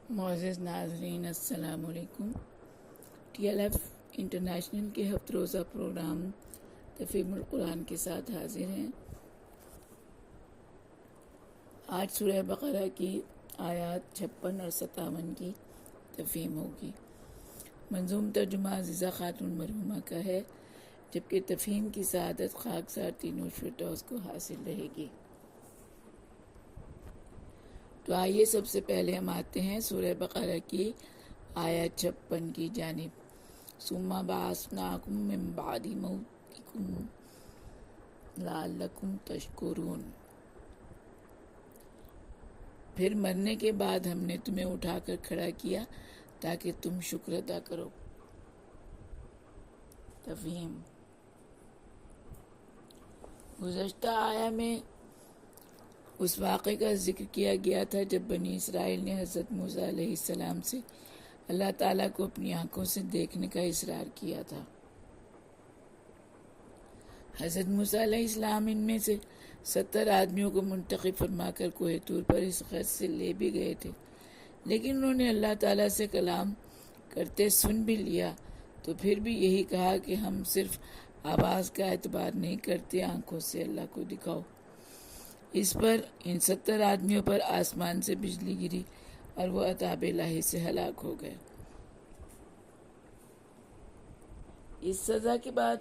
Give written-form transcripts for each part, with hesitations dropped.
معزز ناظرین السلام علیکم۔ ٹی ایل ایف انٹرنیشنل کے ہفت روزہ پروگرام تفہیم القرآن کے ساتھ حاضر ہیں۔ آج سورہ بقرہ کی آیات 56 اور 57 کی تفہیم ہوگی۔ منظوم ترجمہ عزیزہ خاتون مرحومہ کا ہے، جبکہ تفہیم کی سعادت خاکسار تینوں فردوس کو حاصل رہے گی۔ تو آئیے سب سے پہلے ہم آتے ہیں سورہ بقرہ کی آیت 56 کی جانب۔ ثم بعثناکم من بعد موتکم لعلکم تشکرون۔ پھر مرنے کے بعد ہم نے تمہیں اٹھا کر کھڑا کیا تاکہ تم شکر ادا کرو۔ تفہیم: گزشتہ آیا میں اس واقعے کا ذکر کیا گیا تھا جب بنی اسرائیل نے حضرت موسیٰ علیہ السلام سے اللہ تعالیٰ کو اپنی آنکھوں سے دیکھنے کا اصرار کیا تھا۔ حضرت موسیٰ علیہ السلام ان میں سے 70 آدمیوں کو منتخب فرما کر کوہ طور پر اس غرض سے لے بھی گئے تھے، لیکن انہوں نے اللہ تعالیٰ سے کلام کرتے سن بھی لیا تو پھر بھی یہی کہا کہ ہم صرف آواز کا اعتبار نہیں کرتے، آنکھوں سے اللہ کو دکھاؤ۔ اس پر ان 70 آدمیوں پر آسمان سے بجلی گری اور وہ عذاب الہی سے ہلاک ہو گئے۔ اس سزا کے بعد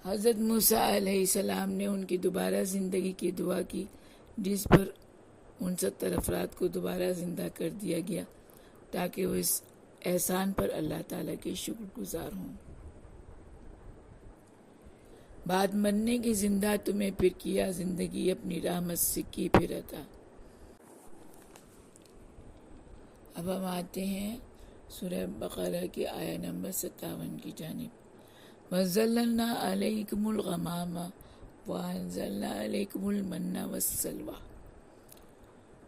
حضرت موسیٰ علیہ السلام نے ان کی دوبارہ زندگی کی دعا کی، جس پر ان 70 افراد کو دوبارہ زندہ کر دیا گیا تاکہ وہ اس احسان پر اللہ تعالیٰ کے شکر گزار ہوں۔ بعد مرنے کی زندہ تمہیں پھر کیا زندگی اپنی رحمت سے کی پھر عطا۔ اب ہم آتے ہیں سورہ بقرہ کی آیت نمبر 57 کی جانب۔ وَظَلَّلْنَا عَلَيْكُمُ الْغَمَامَ وَأَنزَلْنَا عَلَيْكُمُ الْمَنَّ وَالسَّلْوَىٰ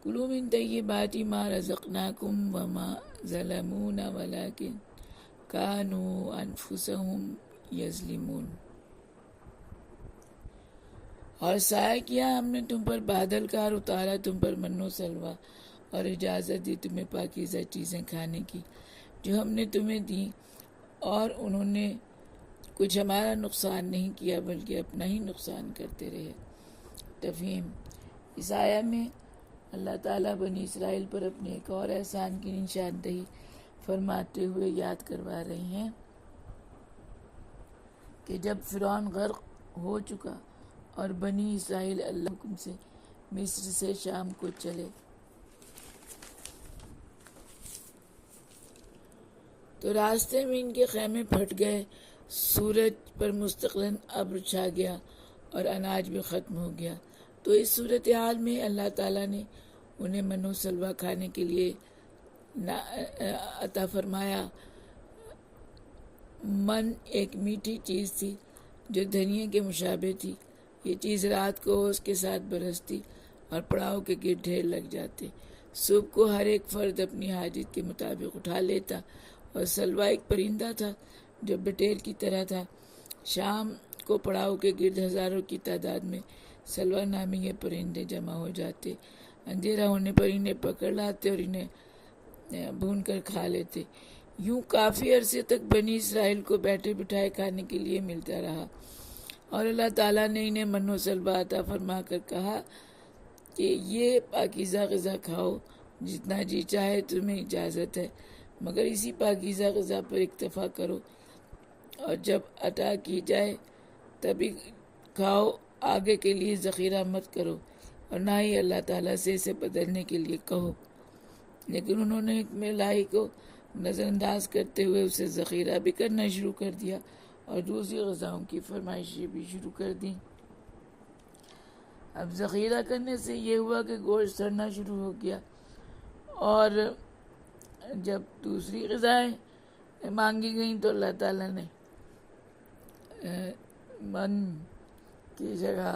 كُلُوا مِن طَيِّبَاتِ مَا رَزَقْنَاكُمْ وَمَا ظَلَمُونَا وَلَٰكِن كَانُوا أَنفُسَهُمْ يَظْلِمُونَ۔ اور سایہ کیا ہم نے تم پر بادل کا اور اتارا تم پر من و سلویٰ اور اجازت دی تمہیں پاکیزہ چیزیں کھانے کی جو ہم نے تمہیں دیں، اور انہوں نے کچھ ہمارا نقصان نہیں کیا بلکہ اپنا ہی نقصان کرتے رہے۔ تفہیم: اس آیہ میں اللہ تعالیٰ بنی اسرائیل پر اپنے ایک اور احسان کی نشاندہی فرماتے ہوئے یاد کروا رہے ہیں کہ جب فرعون غرق ہو چکا اور بنی اسرائیل اللہ کے حکم سے مصر سے شام کو چلے تو راستے میں ان کے خیمے پھٹ گئے، سورج پر مستقلاً ابر چھا گیا اور اناج بھی ختم ہو گیا۔ تو اس صورتحال میں اللہ تعالیٰ نے انہیں من و سلویٰ کھانے کے لیے عطا فرمایا۔ من ایک میٹھی چیز تھی جو دھنیے کے مشابہ تھی۔ یہ چیز رات کو اس کے ساتھ برستی اور پڑاؤ کے گرد ڈھیر لگ جاتے۔ صبح کو ہر ایک فرد اپنی حاجت کے مطابق اٹھا لیتا، اور سلویٰ ایک پرندہ تھا جو بٹیر کی طرح تھا۔ شام کو پڑاؤ کے گرد ہزاروں کی تعداد میں سلویٰ نامی یہ پرندے جمع ہو جاتے، اندھیرا ہونے پر انہیں پکڑ لاتے اور انہیں بھون کر کھا لیتے۔ یوں کافی عرصے تک بنی اسرائیل کو بیٹھے بٹھائے کھانے کے لیے ملتا رہا، اور اللہ تعالیٰ نے انہیں من و سلویٰ عطا فرما کر کہا کہ یہ پاکیزہ غذا کھاؤ، جتنا جی چاہے تمہیں اجازت ہے، مگر اسی پاکیزہ غذا پر اکتفا کرو، اور جب عطا کی جائے تبھی کھاؤ، آگے کے لیے ذخیرہ مت کرو، اور نہ ہی اللہ تعالیٰ سے اسے بدلنے کے لیے کہو۔ لیکن انہوں نے حکم الہی کو نظر انداز کرتے ہوئے اسے ذخیرہ بھی کرنا شروع کر دیا اور دوسری غذاؤں کی فرمائشیں بھی شروع کر دیں۔ اب ذخیرہ کرنے سے یہ ہوا کہ گوشت سڑنا شروع ہو گیا، اور جب دوسری غذائیں مانگی گئیں تو اللہ تعالیٰ نے من کی جگہ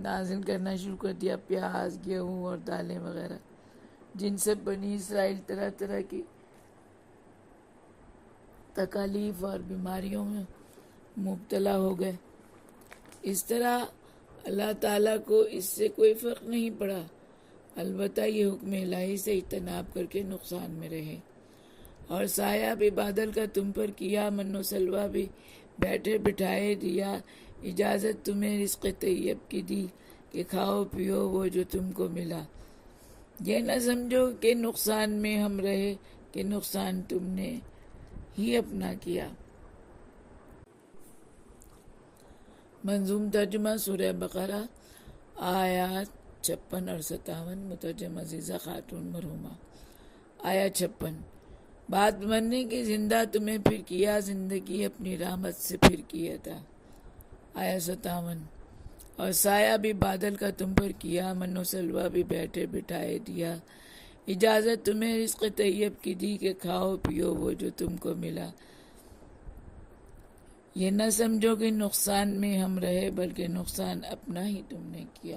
نازل کرنا شروع کر دیا پیاز، گیہوں اور دالیں وغیرہ، جن سے بنی اسرائیل طرح طرح کی تکالیف اور بیماریوں میں مبتلا ہو گئے۔ اس طرح اللہ تعالیٰ کو اس سے کوئی فرق نہیں پڑا البتہ یہ حکم الہی سے اجتناب کر کے نقصان میں رہے۔ اور سایہ بھی بادل کا تم پر کیا، من و سلوہ بھی بیٹھے بٹھائے دیا، اجازت تمہیں رزق طیب کی دی کہ کھاؤ پیو وہ جو تم کو ملا۔ یہ نہ سمجھو کہ نقصان میں ہم رہے، کہ نقصان تم نے ہی اپنا کیا۔ منظوم ترجمہ سورہ بقرہ آیات 56 اور 57، مترجم عزیزہ خاتون مرحومہ۔ آیات 56، بات ماننے کی زندہ تمہیں پھر کیا، زندگی اپنی رحمت سے پھر کیا تھا۔ آیات 57، اور سایہ بھی بادل کا تم پر کیا، من و سلوہ بھی بیٹھے بٹھائے دیا، اجازت تمہیں رزق طیب کی دی کہ کھاؤ پیو وہ جو تم کو ملا۔ یہ نہ سمجھو کہ نقصان میں ہم رہے، بلکہ نقصان اپنا ہی تم نے کیا۔